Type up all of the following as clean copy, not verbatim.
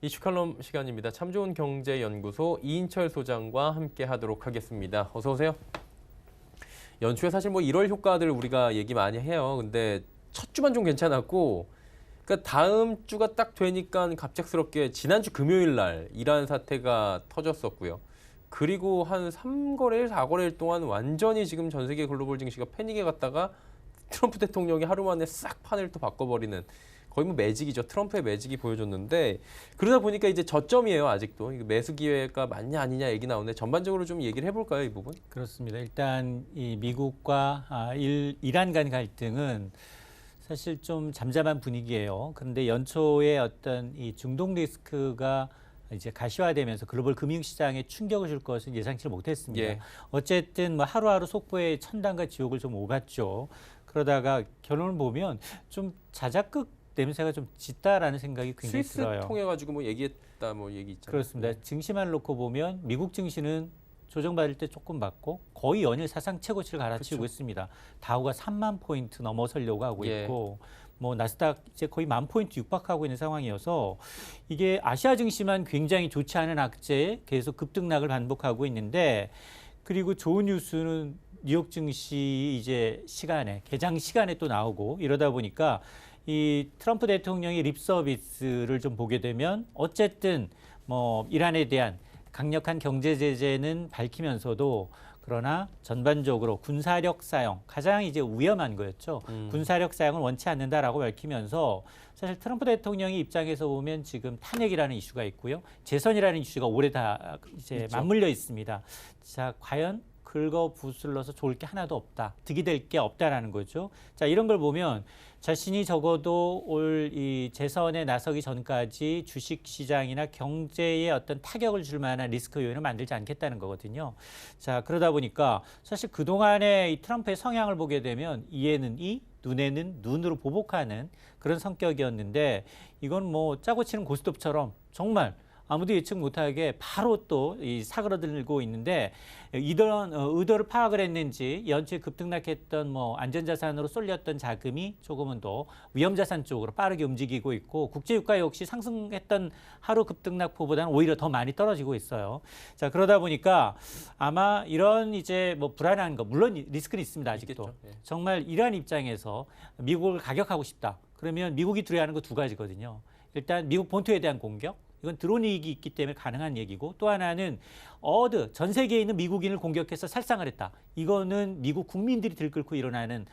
이슈 칼럼 시간입니다. 참 좋은 경제연구소 이인철 소장과 함께 하도록 하겠습니다. 어서 오세요. 연초에 사실 뭐 1월 효과들 우리가 얘기 많이 해요. 근데 첫 주만 좀 괜찮았고, 그러니까 다음 주가 딱 되니까 갑작스럽게 지난주 금요일 날 이란 사태가 터졌었고요. 그리고 한 3거래일, 4거래일 동안 완전히 지금 전 세계 글로벌 증시가 패닉에 갔다가 트럼프 대통령이 하루 만에 싹 판을 또 바꿔버리는 거의 뭐 매직이죠. 트럼프의 매직이 보여줬는데 그러다 보니까 이제 저점이에요. 아직도 매수 기회가 맞냐 아니냐 얘기 나오는데 전반적으로 좀 얘기를 해볼까요, 이 부분? 그렇습니다. 일단 이 미국과 이란 간 갈등은 사실 좀 잠잠한 분위기예요. 그런데 연초에 어떤 이 중동 리스크가 이제 가시화되면서 글로벌 금융시장에 충격을 줄 것은 예상치 못했습니다. 예. 어쨌든 뭐 하루하루 속보의 천당과 지옥을 좀 오갔죠. 그러다가 결론을 보면 좀 자작극 냄새가 좀 짙다라는 생각이 굉장히 스위스 들어요. 통해 가지고 뭐 얘기했다 뭐 얘기 있잖아요. 그렇습니다. 증시만 놓고 보면 미국 증시는 조정받을 때 조금 받고 거의 연일 사상 최고치를 갈아치우고 그렇죠. 있습니다. 다우가 3만 포인트 넘어서려고 하고 예. 있고 뭐 나스닥 이제 거의 10,000포인트 육박하고 있는 상황이어서 이게 아시아 증시만 굉장히 좋지 않은 악재에 계속 급등락을 반복하고 있는데 그리고 좋은 뉴스는 뉴욕 증시 이제 시간에 개장 시간에 또 나오고 이러다 보니까 이 트럼프 대통령이 립 서비스를 좀 보게 되면 어쨌든 뭐 이란에 대한 강력한 경제 제재는 밝히면서도 그러나 전반적으로 군사력 사용 가장 이제 위험한 거였죠. 군사력 사용을 원치 않는다라고 밝히면서 사실 트럼프 대통령의 입장에서 보면 지금 탄핵이라는 이슈가 있고요. 재선이라는 이슈가 올해 다 이제 있죠. 맞물려 있습니다. 자, 과연 긁어 부슬러서 좋을 게 하나도 없다. 득이 될 게 없다라는 거죠. 자, 이런 걸 보면 자신이 적어도 올 이 재선에 나서기 전까지 주식 시장이나 경제에 어떤 타격을 줄 만한 리스크 요인을 만들지 않겠다는 거거든요. 자, 그러다 보니까 사실 그동안의 이 트럼프의 성향을 보게 되면 이에는 이, 눈에는 눈으로 보복하는 그런 성격이었는데 이건 뭐 짜고 치는 고스톱처럼 정말 아무도 예측 못하게 바로 또 이 사그러들고 있는데 이런 의도를 파악을 했는지 연초에 급등락했던 뭐 안전자산으로 쏠렸던 자금이 조금은 더 위험자산 쪽으로 빠르게 움직이고 있고 국제유가 역시 상승했던 하루 급등락포보다는 오히려 더 많이 떨어지고 있어요. 자, 그러다 보니까 아마 이런 이제 뭐 불안한 거 물론 리스크는 있습니다. 아직도. 있겠죠. 예. 정말 이러한 입장에서 미국을 가격하고 싶다. 그러면 미국이 두려워하는 거 두 가지거든요. 일단 미국 본토에 대한 공격. 이건 드론 이익이 있기 때문에 가능한 얘기고 또 하나는 전 세계에 있는 미국인을 공격해서 살상을 했다. 이거는 미국 국민들이 들끓고 일어나는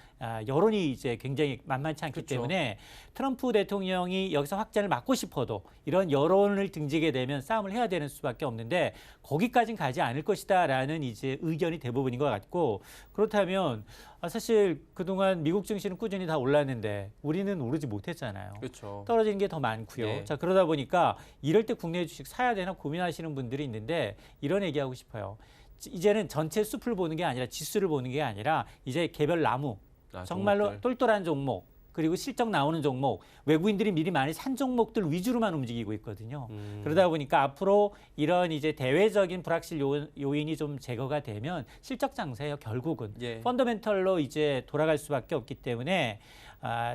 여론이 이제 굉장히 만만치 않기 그렇죠. 때문에 트럼프 대통령이 여기서 확전을 막고 싶어도 이런 여론을 등지게 되면 싸움을 해야 되는 수밖에 없는데 거기까지는 가지 않을 것이다라는 이제 의견이 대부분인 것 같고 그렇다면 사실 그동안 미국 증시는 꾸준히 다 올랐는데 우리는 오르지 못했잖아요. 그렇죠. 떨어지는 게 더 많고요. 예. 자, 그러다 보니까 이럴 때 국내 주식 사야 되나 고민하시는 분들이 있는데 이런 얘기하고 싶어요. 이제는 전체 숲을 보는 게 아니라 지수를 보는 게 아니라 이제 개별 나무, 정말로 종목들. 똘똘한 종목, 그리고 실적 나오는 종목, 외국인들이 미리 많이 산 종목들 위주로만 움직이고 있거든요. 그러다 보니까 앞으로 이런 이제 대외적인 불확실 요인이 좀 제거가 되면 실적 장세예요. 결국은 예. 펀더멘털로 이제 돌아갈 수밖에 없기 때문에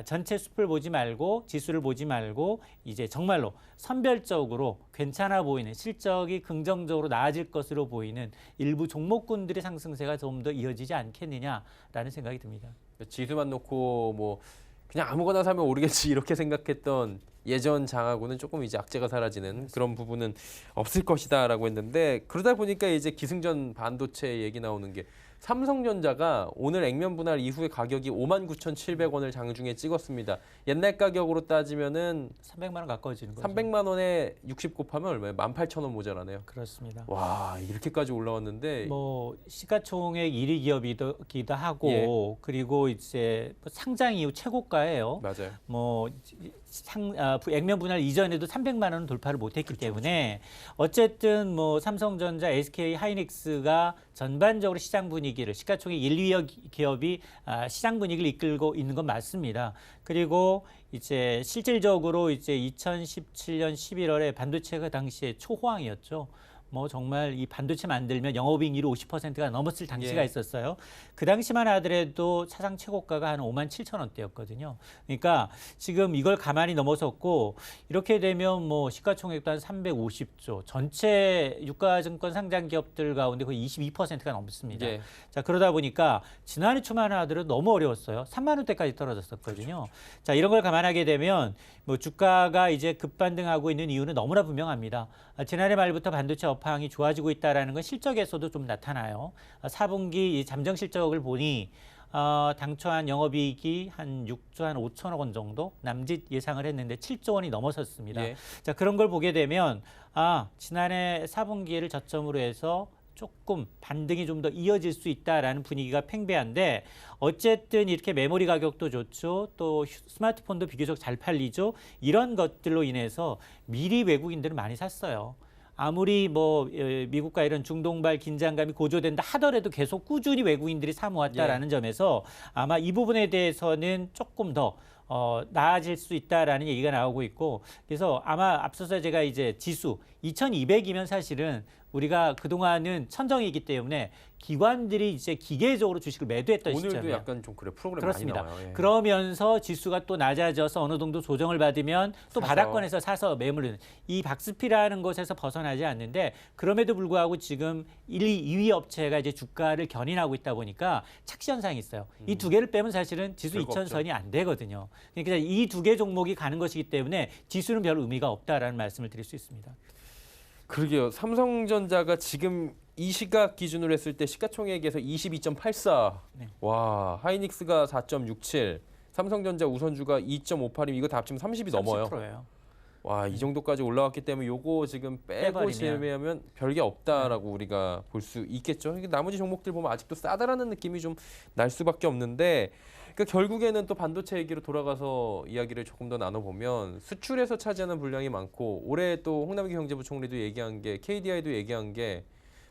전체 숲을 보지 말고 지수를 보지 말고 이제 정말로 선별적으로 괜찮아 보이는 실적이 긍정적으로 나아질 것으로 보이는 일부 종목군들의 상승세가 좀 더 이어지지 않겠느냐라는 생각이 듭니다. 지수만 놓고 뭐 그냥 아무거나 사면 오르겠지 이렇게 생각했던 예전 장하고는 조금 이제 악재가 사라지는 그런 부분은 없을 것이다라고 했는데 그러다 보니까 이제 기승전 반도체 얘기 나오는 게 삼성전자가 오늘 액면 분할 이후에 가격이 59,700원을 장중에 찍었습니다. 옛날 가격으로 따지면은 300만 원 가까워지는 거죠. 300만 원에 60 곱하면 얼마예요? 18,000원 모자라네요. 그렇습니다. 와, 이렇게까지 올라왔는데 뭐 시가총액 1위 기업이기도 하고 예. 그리고 이제 상장 이후 최고가예요. 맞아요. 뭐 액면 분할 이전에도 300만 원은 돌파를 못했기 때문에 어쨌든 뭐 삼성전자, SK 하이닉스가 전반적으로 시장 분위기를 시가총액 1, 2위 기업이 시장 분위기를 이끌고 있는 건 맞습니다. 그리고 이제 실질적으로 이제 2017년 11월에 반도체가 당시에 초호황이었죠. 뭐 정말 이 반도체 만들면 영업이익률이 50%가 넘었을 당시가 예. 있었어요. 그 당시만 하더라도 사상 최고가가 한 5만 7천 원대였거든요. 그러니까 지금 이걸 가만히 넘어섰고 이렇게 되면 뭐 시가총액도 한 350조, 전체 유가증권 상장 기업들 가운데 거의 22%가 넘습니다. 예. 자, 그러다 보니까 지난해 초만 하더라도 너무 어려웠어요. 3만 원대까지 떨어졌었거든요. 그렇죠. 자, 이런 걸 감안하게 되면 뭐 주가가 이제 급반등하고 있는 이유는 너무나 분명합니다. 지난해 말부터 반도체 업황이 좋아지고 있다는 건 실적에서도 좀 나타나요. 4분기 잠정 실적을 보니 당초 한 영업이익이 한 6조 한 5천억 원 정도 남짓 예상을 했는데 7조 원이 넘어섰습니다. 예. 자, 그런 걸 보게 되면 지난해 4분기를 저점으로 해서 조금 반등이 좀 더 이어질 수 있다라는 분위기가 팽배한데 어쨌든 이렇게 메모리 가격도 좋죠. 또 스마트폰도 비교적 잘 팔리죠. 이런 것들로 인해서 미리 외국인들은 많이 샀어요. 아무리 뭐 미국과 이런 중동발 긴장감이 고조된다 하더라도 계속 꾸준히 외국인들이 사모았다라는 점에서 아마 이 부분에 대해서는 조금 더 나아질 수 있다라는 얘기가 나오고 있고 그래서 아마 앞서서 제가 이제 지수 2200이면 사실은 우리가 그동안은 천정이기 때문에 기관들이 이제 기계적으로 주식을 매도했던 오늘도 시점이에요. 약간 좀 그래 프로그램 그렇습니다. 많이 나와요. 예. 그러면서 지수가 또 낮아져서 어느 정도 조정을 받으면 또 사서. 바닥권에서 사서 매물을 이 박스피라는 것에서 벗어나지 않는데 그럼에도 불구하고 지금 1, 2위 업체가 이제 주가를 견인하고 있다 보니까 착시 현상이 있어요. 이 두 개를 빼면 사실은 지수 별거 2000선이 안 되거든요. 그러니까 이 두 개 종목이 가는 것이기 때문에 지수는 별 의미가 없다라는 말씀을 드릴 수 있습니다. 그러게요. 삼성전자가 지금 이 시각 기준으로 했을 때 시가총액에서 22.84. 네. 와, 하이닉스가 4.67. 삼성전자 우선주가 2.58이면 이거 다 합치면 30이 넘어요. 30%예요. 와, 이 정도까지 올라왔기 때문에 요거 지금 빼고 빼버리면. 제외하면 별게 없다라고 우리가 볼 수 있겠죠. 이게 나머지 종목들 보면 아직도 싸다라는 느낌이 좀 날 수밖에 없는데 그러니까 결국에는 또 반도체 얘기로 돌아가서 이야기를 조금 더 나눠보면 수출에서 차지하는 분량이 많고 올해 또 홍남기 경제부총리도 얘기한 게 KDI도 얘기한 게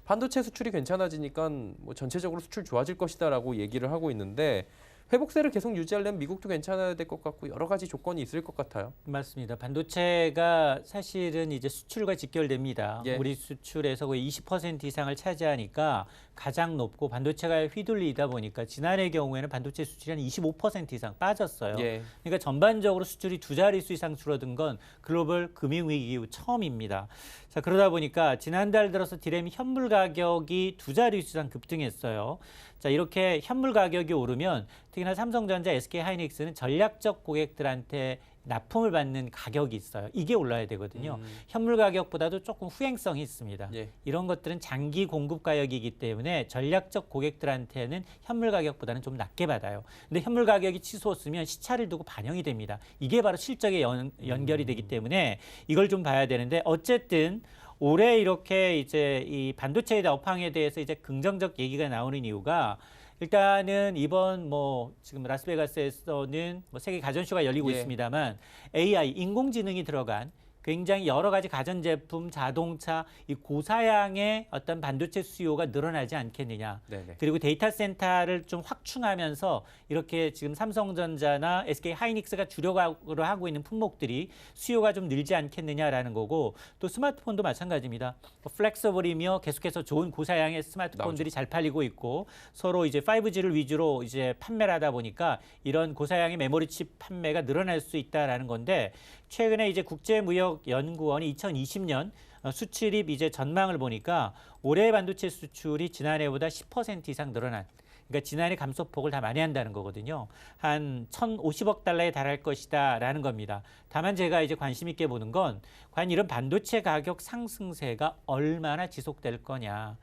반도체 수출이 괜찮아지니까 뭐 전체적으로 수출 좋아질 것이다라고 얘기를 하고 있는데 회복세를 계속 유지하려면 미국도 괜찮아야 될 것 같고 여러 가지 조건이 있을 것 같아요. 맞습니다. 반도체가 사실은 이제 수출과 직결됩니다. 예. 우리 수출에서 거의 20% 이상을 차지하니까 가장 높고 반도체가 휘둘리다 보니까 지난해 경우에는 반도체 수출이 한 25% 이상 빠졌어요. 예. 그러니까 전반적으로 수출이 두 자릿수 이상 줄어든 건 글로벌 금융위기 이후 처음입니다. 자, 그러다 보니까 지난달 들어서 디램 현물 가격이 두 자릿수 이상 급등했어요. 자, 이렇게 현물 가격이 오르면 특히나 삼성전자, SK하이닉스는 전략적 고객들한테 납품을 받는 가격이 있어요. 이게 올라야 되거든요. 현물 가격보다도 조금 후행성이 있습니다. 예. 이런 것들은 장기 공급 가격이기 때문에 전략적 고객들한테는 현물 가격보다는 좀 낮게 받아요. 근데 현물 가격이 치솟으면 시차를 두고 반영이 됩니다. 이게 바로 실적에 연결이 되기 때문에 이걸 좀 봐야 되는데 어쨌든 올해 이렇게 이제 이 반도체의 업황에 대해서 이제 긍정적 얘기가 나오는 이유가 일단은 이번 뭐 지금 라스베가스에서는 뭐 세계 가전쇼가 열리고 예. 있습니다만 AI 인공지능이 들어간 굉장히 여러 가지 가전제품, 자동차, 이 고사양의 어떤 반도체 수요가 늘어나지 않겠느냐. 네네. 그리고 데이터 센터를 좀 확충하면서 이렇게 지금 삼성전자나 SK 하이닉스가 주력으로 하고 있는 품목들이 수요가 좀 늘지 않겠느냐라는 거고 또 스마트폰도 마찬가지입니다. 플렉서블이며 계속해서 좋은 고사양의 스마트폰들이 잘 팔리고 있고 서로 이제 5G를 위주로 이제 판매를 하다 보니까 이런 고사양의 메모리 칩 판매가 늘어날 수 있다라는 건데 최근에 이제 국제무역연구원이 2020년 수출입 이제 전망을 보니까 올해 반도체 수출이 지난해보다 10% 이상 늘어난. 그러니까 지난해 감소폭을 다 만회한다는 거거든요. 한 1,050억 달러에 달할 것이다라는 겁니다. 다만 제가 이제 관심 있게 보는 건 과연 이런 반도체 가격 상승세가 얼마나 지속될 거냐.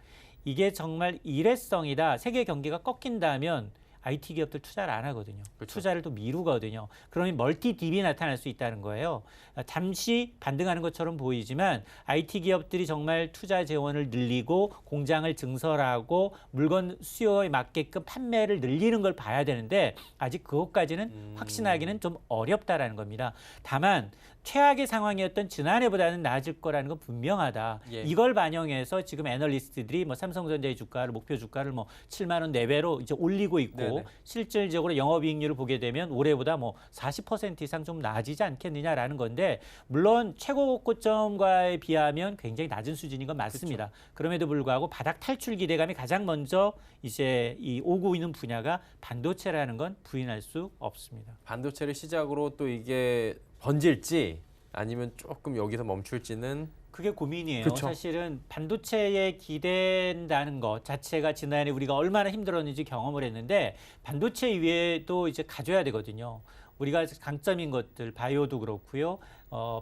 이게 정말 일회성이다. 세계 경기가 꺾인다면 IT 기업들 투자를 안 하거든요. 그렇죠. 투자를 또 미루거든요. 그러면 멀티 딥이 나타날 수 있다는 거예요. 잠시 반등하는 것처럼 보이지만 IT 기업들이 정말 투자 재원을 늘리고 공장을 증설하고 물건 수요에 맞게끔 판매를 늘리는 걸 봐야 되는데 아직 그것까지는 확신하기는 좀 어렵다라는 겁니다. 다만 최악의 상황이었던 지난해보다는 나아질 거라는 건 분명하다. 예. 이걸 반영해서 지금 애널리스트들이 뭐 삼성전자의 주가를 목표 주가를 뭐 7만 원 내외로 이제 올리고 있고 네네. 실질적으로 영업이익률을 보게 되면 올해보다 뭐 40% 이상 좀 나아지지 않겠느냐라는 건데 물론 최고 고점과에 비하면 굉장히 낮은 수준인 건 맞습니다. 그럼에도 불구하고 바닥 탈출 기대감이 가장 먼저 이제 이 오고 있는 분야가 반도체라는 건 부인할 수 없습니다. 반도체를 시작으로 또 이게 번질지 아니면 조금 여기서 멈출지는 그게 고민이에요. 그쵸. 사실은 반도체에 기댄다는 것 자체가 지난해 우리가 얼마나 힘들었는지 경험을 했는데 반도체 이외에도 이제 가져야 되거든요. 우리가 강점인 것들 바이오도 그렇고요.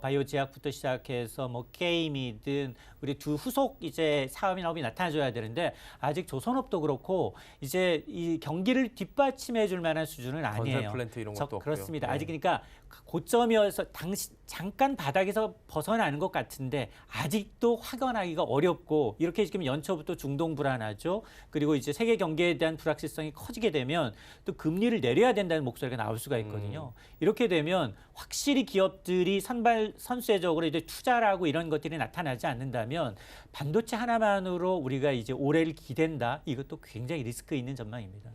바이오 제약부터 시작해서 뭐 게임이든 우리 두 후속 이제 사업이 나타나줘야 되는데 아직 조선업도 그렇고 이제 이 경기를 뒷받침해 줄 만한 수준은 아니에요. 건설 플랜트 이런 것도 없고요. 그렇습니다. 네. 아직 그러니까 고점이어서 잠깐 바닥에서 벗어나는 것 같은데 아직도 확언하기가 어렵고 이렇게 지금 연초부터 중동 불안하죠. 그리고 이제 세계 경제에 대한 불확실성이 커지게 되면 또 금리를 내려야 된다는 목소리가 나올 수가 있거든요. 이렇게 되면 확실히 기업들이 선수회적으로 이제 투자라고 이런 것들이 나타나지 않는다면 반도체 하나만으로 우리가 이제 올해를 기댄다. 이것도 굉장히 리스크 있는 전망입니다.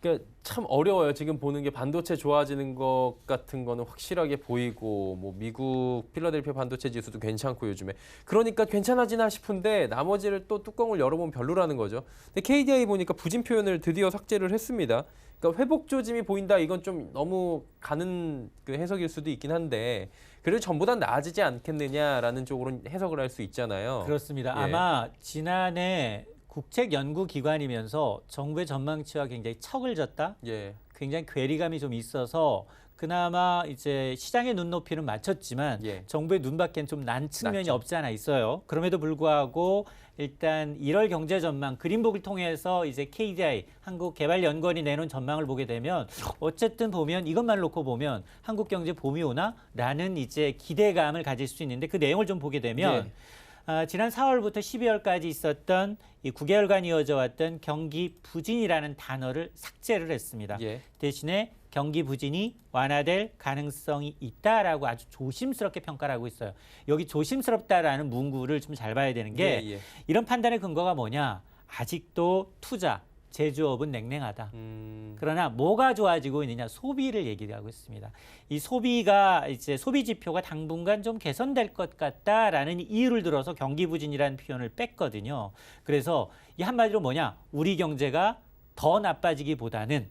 그러니까 참 어려워요. 지금 보는 게 반도체 좋아지는 것 같은 거는 확실하게 보이고 뭐 미국 필라델피아 반도체 지수도 괜찮고 요즘에 그러니까 괜찮아지나 싶은데 나머지를 또 뚜껑을 열어보면 별로라는 거죠. 근데 KDI 보니까 부진 표현을 드디어 삭제를 했습니다. 그러니까 회복 조짐이 보인다. 이건 좀 너무 가는 그 해석일 수도 있긴 한데 그래도 전보다 나아지지 않겠느냐라는 쪽으로 해석을 할 수 있잖아요. 그렇습니다. 예. 아마 지난해 국책연구기관이면서 정부의 전망치와 굉장히 척을 졌다. 예. 굉장히 괴리감이 좀 있어서 그나마 이제 시장의 눈높이는 맞췄지만 예. 정부의 눈밖엔 좀 난 측면이 낮죠. 없지 않아 있어요. 그럼에도 불구하고 일단 1월 경제 전망 그린북을 통해서 이제 KDI 한국개발연구원이 내놓은 전망을 보게 되면 어쨌든 보면 이것만 놓고 보면 한국 경제 봄이 오나라는 이제 기대감을 가질 수 있는데 그 내용을 좀 보게 되면 지난 4월부터 12월까지 있었던 이 9개월간 이어져 왔던 경기 부진이라는 단어를 삭제를 했습니다. 예. 대신에 경기 부진이 완화될 가능성이 있다라고 아주 조심스럽게 평가를 하고 있어요. 여기 조심스럽다라는 문구를 좀 잘 봐야 되는 게 예, 예. 이런 판단의 근거가 뭐냐? 아직도 투자, 제조업은 냉랭하다. 그러나 뭐가 좋아지고 있느냐? 소비를 얘기하고 있습니다. 이 소비가 이제 소비 지표가 당분간 좀 개선될 것 같다라는 이유를 들어서 경기 부진이라는 표현을 뺐거든요. 그래서 이 한마디로 뭐냐? 우리 경제가 더 나빠지기보다는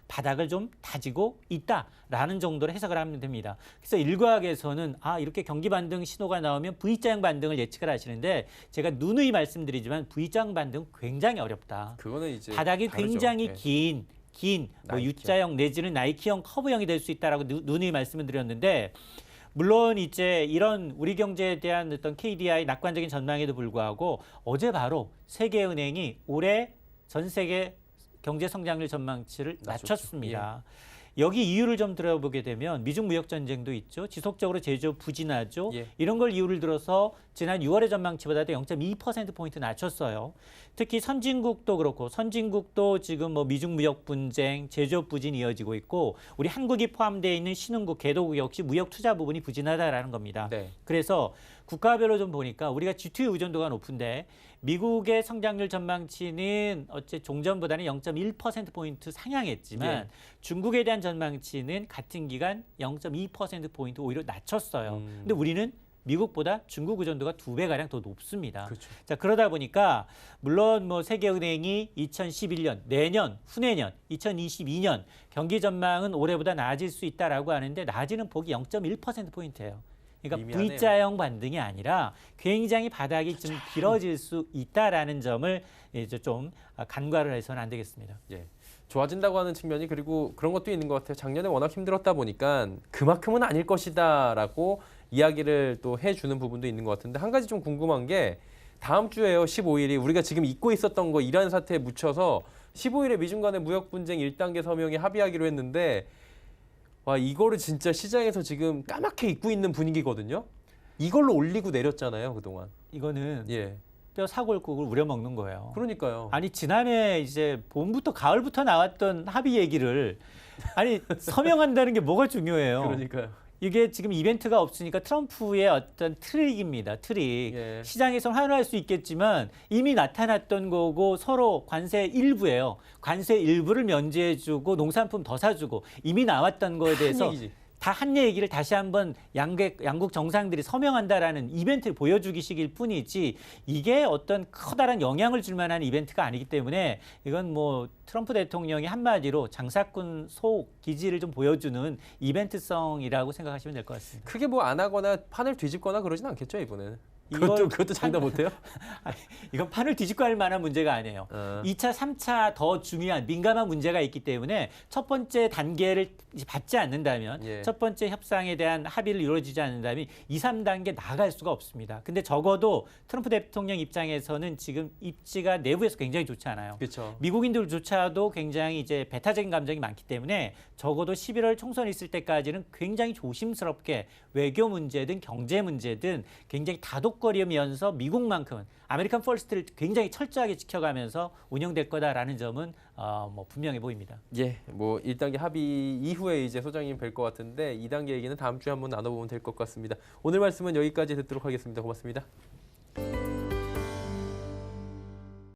바닥을 좀 다지고 있다라는 정도로 해석을 하면 됩니다. 그래서 일각에서는 이렇게 경기 반등 신호가 나오면 V자형 반등을 예측을 하시는데 제가 누누이 말씀드리지만 V자형 반등 굉장히 어렵다. 그거는 이제 바닥이 다르죠. 굉장히 예. 긴 뭐 나이키형. U자형 내지는 나이키형 커브형이 될 수 있다라고 누누이 말씀을 드렸는데 물론 이제 이런 우리 경제에 대한 어떤 KDI 낙관적인 전망에도 불구하고 어제 바로 세계은행이 올해 전 세계 경제 성장률 전망치를 낮췄습니다. 여기 이유를 좀 들어보게 되면 미중 무역 전쟁도 있죠. 지속적으로 제조업 부진하죠. 예. 이런 걸 이유를 들어서 지난 6월의 전망치보다도 0.2%포인트 낮췄어요. 특히 선진국도 그렇고 선진국도 지금 뭐 미중 무역 분쟁, 제조업 부진이 이어지고 있고 우리 한국이 포함되어 있는 신흥국, 개도국 역시 무역 투자 부분이 부진하다라는 겁니다. 네. 그래서 국가별로 좀 보니까 우리가 G2의 의존도가 높은데 미국의 성장률 전망치는 어째 종전보다는 0.1%포인트 상향했지만 예. 중국에 대한 전망치는 같은 기간 0.2%포인트 오히려 낮췄어요. 근데 우리는 미국보다 중국 의존도가 2배가량 더 높습니다. 그렇죠. 자, 그러다 보니까 물론 뭐 세계은행이 2011년, 내년, 후내년, 2022년 경기 전망은 올해보다 나아질 수 있다라고 하는데 나아지는 폭이 0.1%포인트예요. 그러니까 미미하네요. V자형 반등이 아니라 굉장히 바닥이 좀 길어질 수 있다라는 점을 이제 좀 간과를 해서는 안 되겠습니다. 예. 좋아진다고 하는 측면이 그리고 그런 것도 있는 것 같아요. 작년에 워낙 힘들었다 보니까 그만큼은 아닐 것이다라고 이야기를 또 해주는 부분도 있는 것 같은데 한 가지 좀 궁금한 게 다음 주에요. 15일이 우리가 지금 잊고 있었던 거 이란 사태에 묻혀서 15일에 미중 간의 무역 분쟁 1단계 서명에 합의하기로 했는데 와 이거를 진짜 시장에서 지금 까맣게 잊고 있는 분위기거든요. 이걸로 올리고 내렸잖아요 그동안. 이거는 예. 뼈 사골국을 우려먹는 거예요. 그러니까요. 아니 지난해 이제 봄부터 가을부터 나왔던 합의 얘기를 아니 서명한다는 게 뭐가 중요해요. 그러니까요. 이게 지금 이벤트가 없으니까 트럼프의 어떤 트릭입니다. 트릭. 예. 시장에서 환호할 수 있겠지만 이미 나타났던 거고 서로 관세 일부예요. 관세 일부를 면제해주고 농산품 더 사주고 이미 나왔던 거에 대해서 얘기지. 다 한 얘기를 다시 한번 양국 정상들이 서명한다라는 이벤트를 보여주기식일 뿐이지 이게 어떤 커다란 영향을 줄 만한 이벤트가 아니기 때문에 이건 뭐 트럼프 대통령이 한마디로 장사꾼 속 기지를 좀 보여주는 이벤트성이라고 생각하시면 될 것 같습니다. 크게 뭐 안 하거나 판을 뒤집거나 그러진 않겠죠 이번에는. 이걸 그것도 장담 못해요? 이건 판을 뒤집고 할 만한 문제가 아니에요. 2차, 3차 더 중요한 민감한 문제가 있기 때문에 첫 번째 단계를 받지 않는다면 예. 첫 번째 협상에 대한 합의를 이루어지지 않는다면 2, 3단계 나갈 수가 없습니다. 근데 적어도 트럼프 대통령 입장에서는 지금 입지가 내부에서 굉장히 좋지 않아요. 그렇죠. 미국인들조차도 굉장히 이제 배타적인 감정이 많기 때문에 적어도 11월 총선이 있을 때까지는 굉장히 조심스럽게 외교 문제든 경제 문제든 굉장히 다독거리면서 미국만큼은 아메리칸 퍼스트를 굉장히 철저하게 지켜가면서 운영될 거다라는 점은 뭐 분명해 보입니다. 예, 뭐 1단계 합의 이후에 이제 소장님 뵐 것 같은데 2단계 얘기는 다음 주에 한번 나눠보면 될 것 같습니다. 오늘 말씀은 여기까지 듣도록 하겠습니다. 고맙습니다.